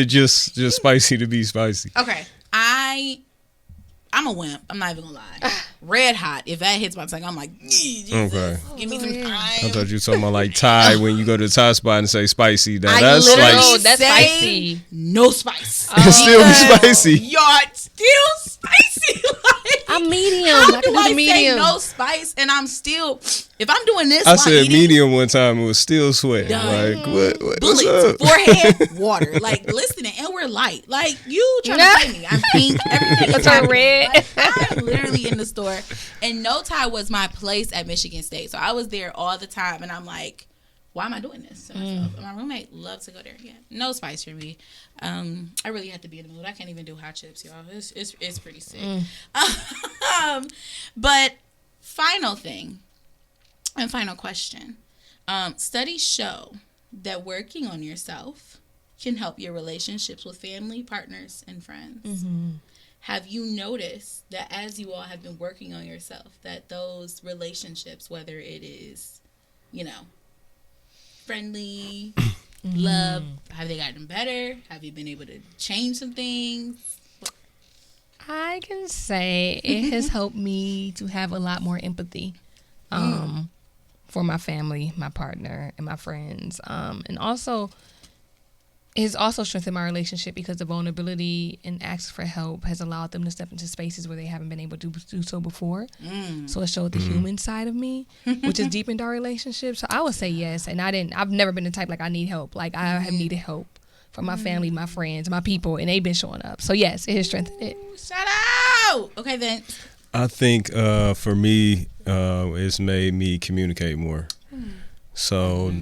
just spicy to be spicy? Okay, I'm a wimp. I'm not even gonna lie. Red hot. If that hits my tongue, I'm like, Jesus, okay. Give me some time. I thought you were talking about like Thai when you go to the Thai spot and say spicy. That's like that's spicy. No spice. It's still spicy. Y'all still spicy. Like, I'm medium. How I can do I do medium. say no spice and I'm still? If I'm doing this, I said eating, medium one time. It was still sweat. Done. Like what? What's bullets, up? forehead, water. Like listening, and we're light. Like you trying to play me? I'm pink. Everything is I'm red. Like, I'm literally in the store, and No Tie was my place at Michigan State, so I was there all the time, and I'm like, why am I doing this to myself? And my roommate loves to go there. Yeah, no spice for me. I really have to be in the mood. I can't even do hot chips, y'all. It's pretty sick. But final thing. And final question. Studies show that working on yourself can help your relationships with family, partners, and friends. Mm-hmm. Have you noticed that as you all have been working on yourself, that those relationships, whether it is, friendly, love, have they gotten better? Have you been able to change some things? I can say it has helped me to have a lot more empathy. For my family, my partner, and my friends. And also, it has also strengthened my relationship because the vulnerability and asks for help has allowed them to step into spaces where they haven't been able to do so before. So it showed the human side of me, which has deepened our relationship. So I would say yes. And I've never been the type like I need help. Like I have needed help from my family, my friends, my people, and they've been showing up. So yes, it has strengthened it. Shout out! Okay, then. I think for me, it's made me communicate more. So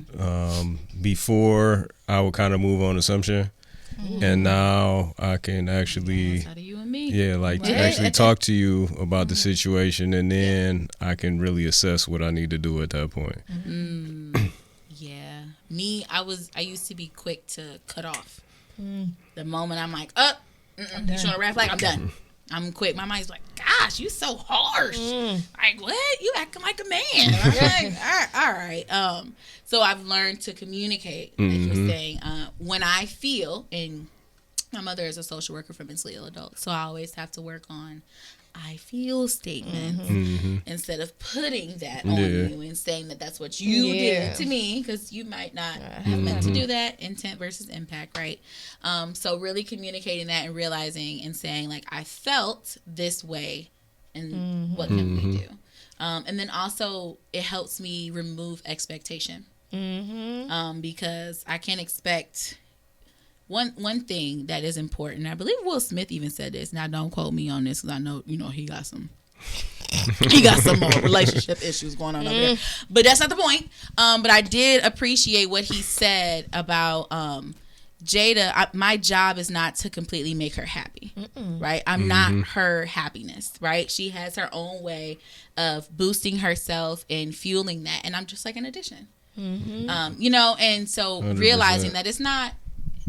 before I would kind of move on assumption, and now I can actually, actually talk to you about the situation, and then I can really assess what I need to do at that point. Yeah, me, I used to be quick to cut off. The moment I'm like, you showing a red flag, I'm done. I'm quick. My mind's like, gosh, you so harsh. Like, what? You acting like a man. I'm like, all right. So I've learned to communicate, like you're saying, when I feel, and my mother is a social worker for mentally ill adults, so I always have to work on I feel statements instead of putting that on you and saying that that's what you did to me, because you might not have meant to do that. Intent versus impact, right? So really communicating that and realizing and saying like, I felt this way and what can we do? And then also it helps me remove expectation because I can't expect one thing that is important. I believe Will Smith even said this. Now, don't quote me on this because I know he got some relationship issues going on over there. But that's not the point. But I did appreciate what he said about Jada. My job is not to completely make her happy, right? I'm not her happiness, right? She has her own way of boosting herself and fueling that, and I'm just like an addition. And so 100%. Realizing that it's not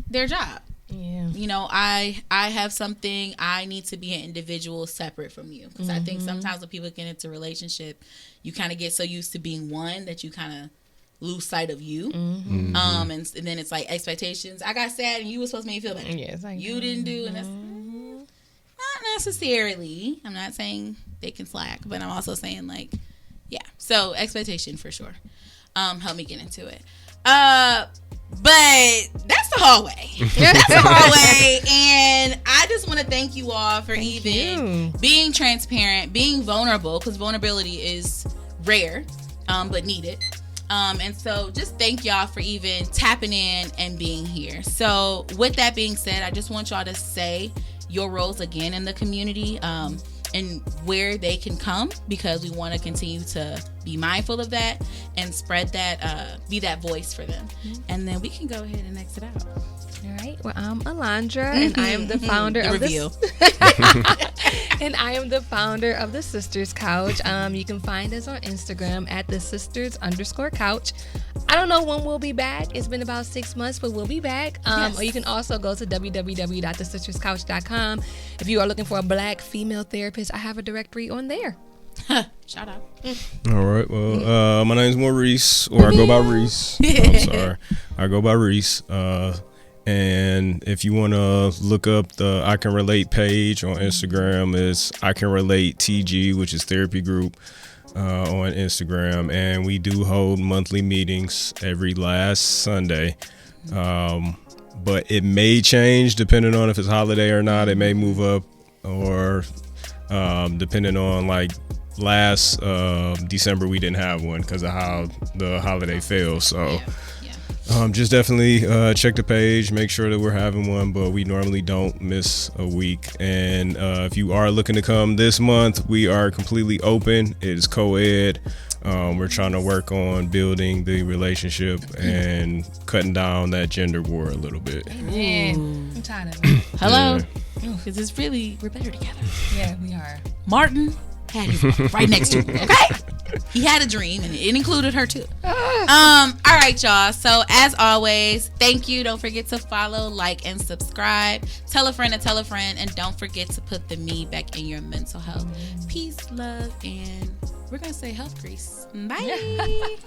their job. I have something. I need to be an individual separate from you, because I think sometimes when people get into a relationship, you kind of get so used to being one that you kind of lose sight of you. And then it's like expectations. I got sad and you were supposed to make me feel better. You didn't do, and that's not necessarily. I'm not saying they can slack, but I'm also saying like, so expectation for sure. Help me get into it. But that's the hallway. That's the hallway. And I just want to thank you all for being transparent, being vulnerable, because vulnerability is rare, but needed. And so just thank y'all for even tapping in and being here. So with that being said, I just want y'all to say your roles again in the community, and where they can come, because we want to continue to be mindful of that and spread that, be that voice for them. And then we can go ahead and exit out. All right. Well, I'm Alondra, and I am the founder of Reveal. And I am the founder of the Sisters Couch. You can find us on Instagram at the Sisters_Couch. I don't know when we'll be back. It's been about 6 months, but we'll be back. Or you can also go to www.thesisterscouch.com. If you are looking for a black female therapist, I have a directory on there. Shout out. All right. Well, my name's Maurice, or I go by Reese. I'm sorry. I go by Reese. And if you want to look up the I Can Relate page on Instagram, it's I Can Relate TG, which is therapy group on Instagram. And we do hold monthly meetings every last Sunday. But it may change depending on if it's holiday or not. It may move up, or depending on, like, last December we didn't have one because of how the holiday fell. So just definitely check the page, make sure that we're having one, but we normally don't miss a week. And if you are looking to come this month, we are completely open. It is co-ed. We're trying to work on building the relationship and cutting down that gender war a little bit. Amen. I'm tired of it. Hello? Because it's really, we're better together. Yeah, we are. Martin had his wife right next to him, okay? He had a dream, and it included her too. All right, y'all. So as always, thank you. Don't forget to follow, like, and subscribe. Tell a friend, and don't forget to put the me back in your mental health. Peace, love, and we're gonna say health grease. Bye.